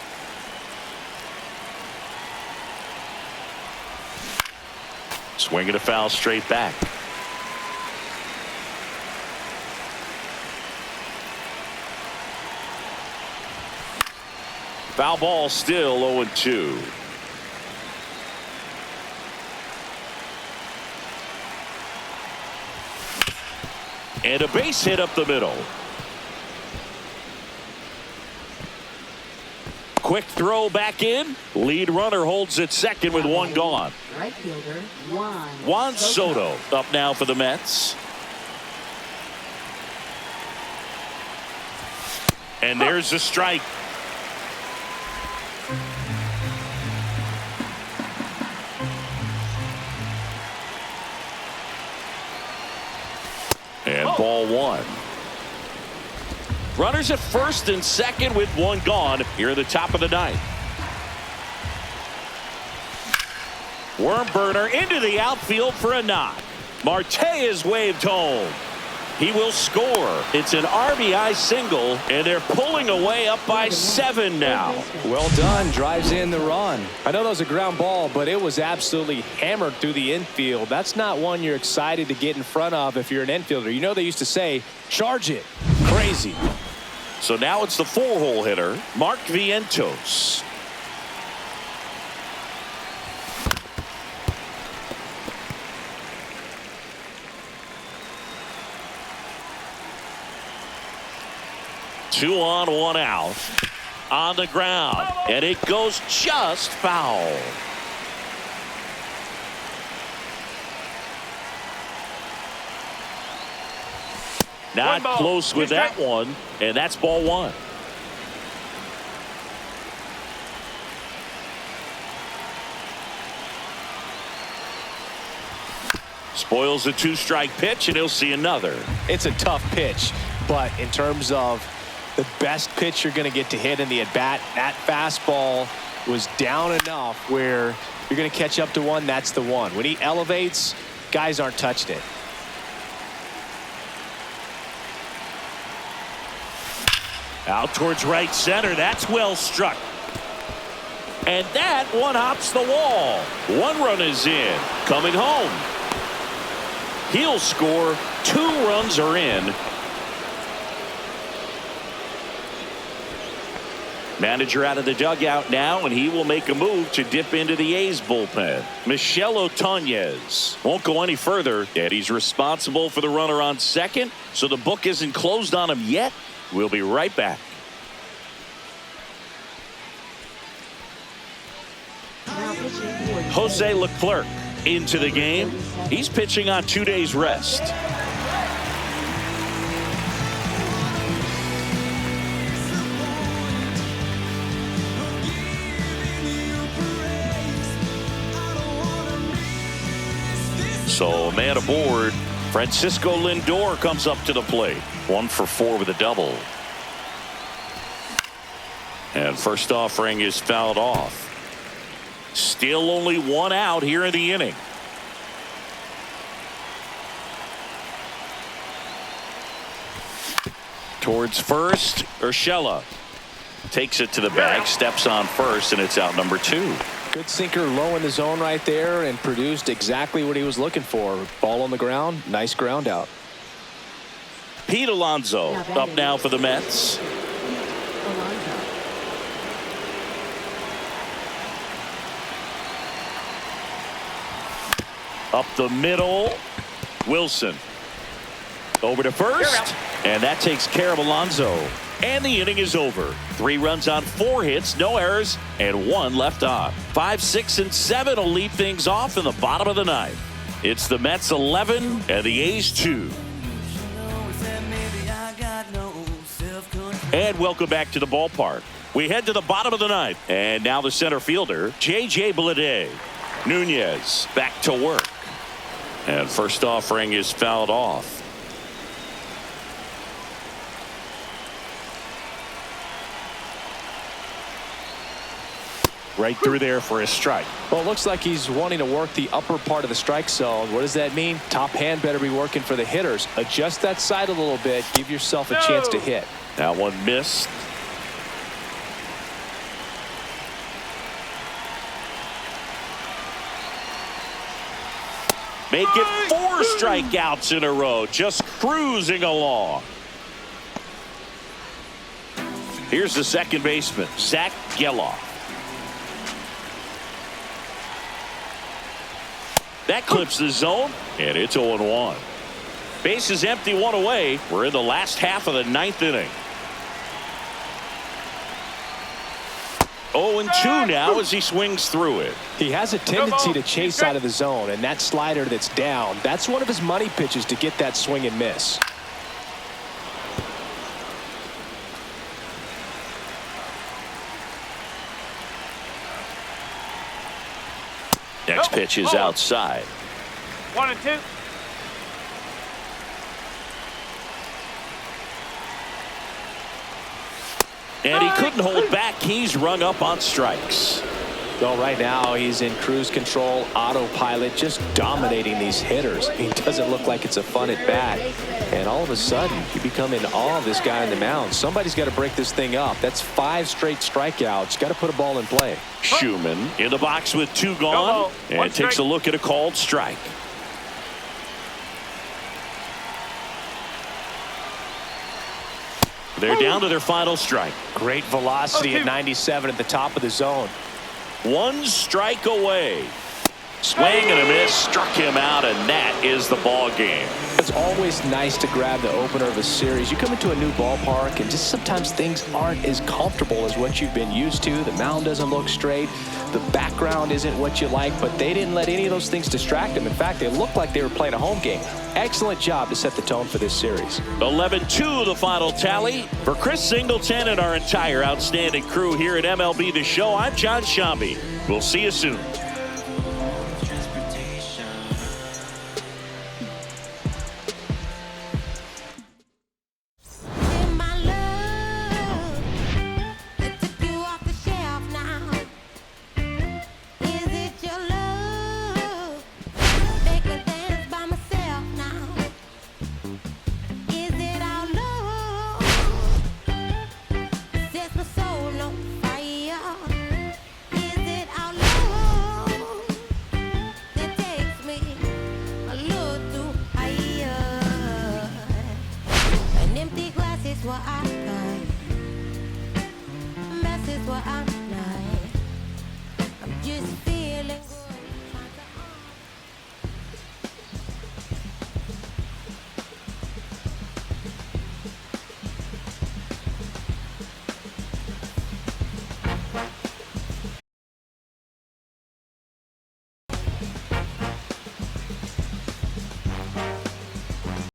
Swinging a foul straight back. Foul ball, still 0-2. And a base hit up the middle. Quick throw back in. Lead runner holds at second with 1 gone. Right fielder, Juan Soto up now for the Mets. And there's a strike. And ball 1. Runners at first and second with 1 gone here at the top of the 9th. Worm burner into the outfield for a knock. Marte is waved home. He will score. It's an RBI single, and they're pulling away up by 7 now. Well done. Drives in the run. I know that was a ground ball, but it was absolutely hammered through the infield. That's not one you're excited to get in front of if you're an infielder. You know they used to say, charge it. Crazy. So now it's the 4-hole hitter, Mark Vientos. Two on, 1 out. On the ground. And it goes just foul. Not close with that one. And that's ball 1. Spoils a 2-strike pitch, and he'll see another. It's a tough pitch, but in terms of the best pitch you're going to get to hit in the at-bat, that fastball was down enough where you're going to catch up to one. That's the one. When he elevates, guys aren't touching it. Out towards right center. That's well struck. And that one hops the wall. 1 run is in. Coming home. He'll score. 2 runs are in. Manager out of the dugout now, and he will make a move to dip into the A's bullpen. Michel Otonez won't go any further, and he's responsible for the runner on second, so the book isn't closed on him yet. We'll be right back. Jose Leclerc into the game. He's pitching on 2 days rest. So, man aboard. Francisco Lindor comes up to the plate. 1 for 4 with a double. And first offering is fouled off. Still only 1 out here in the inning. Towards first, Urshela takes it to the bag, steps on first, and it's out number 2. Good sinker low in the zone right there and produced exactly what he was looking for. Ball on the ground, nice ground out. Pete Alonso up now for the Mets. Up the middle, Wilson. Over to first, and that takes care of Alonso. And the inning is over. 3 runs on 4 hits, no errors, and 1 left on. 5, 6, and 7 will lead things off in the bottom of the 9th. It's the Mets 11 and the A's 2. And welcome back to the ballpark. We head to the bottom of the 9th, and now the center fielder, J.J. Bleday. Nunez back to work. And first offering is fouled off. Right through there for a strike. Well, it looks like he's wanting to work the upper part of the strike zone. What does that mean? Top hand better be working for the hitters. Adjust that side a little bit. Give yourself a chance to hit. That one missed. Make it 4 strikeouts in a row. Just cruising along. Here's the second baseman, Zach Geloff. That clips the zone, and it's 0-1. Base is empty, 1 away. We're in the last half of the 9th inning. 0-2 now as he swings through it. He has a tendency to chase out of the zone, and that slider that's down, that's one of his money pitches to get that swing and miss. Next pitch is outside. 1 and 2. And he couldn't hold back. He's rung up on strikes. Well, right now he's in cruise control, autopilot, just dominating these hitters. He doesn't look like it's a fun at bat. And all of a sudden, you become in awe of this guy on the mound. Somebody's got to break this thing up. That's 5 straight strikeouts. Got to put a ball in play. Schumann in the box with 2 gone, and takes a look at a called strike. They're down to their final strike. Great velocity at 97 at the top of the zone. 1 strike away. Swing and a miss, struck him out, and that is the ball game. It's always nice to grab the opener of a series. You come into a new ballpark, and just sometimes things aren't as comfortable as what you've been used to. The mound doesn't look straight. The background isn't what you like, but they didn't let any of those things distract them. In fact, they looked like they were playing a home game. Excellent job to set the tone for this series. 11-2 the final tally. For Chris Singleton and our entire outstanding crew here at MLB The Show, I'm John Shambi. We'll see you soon.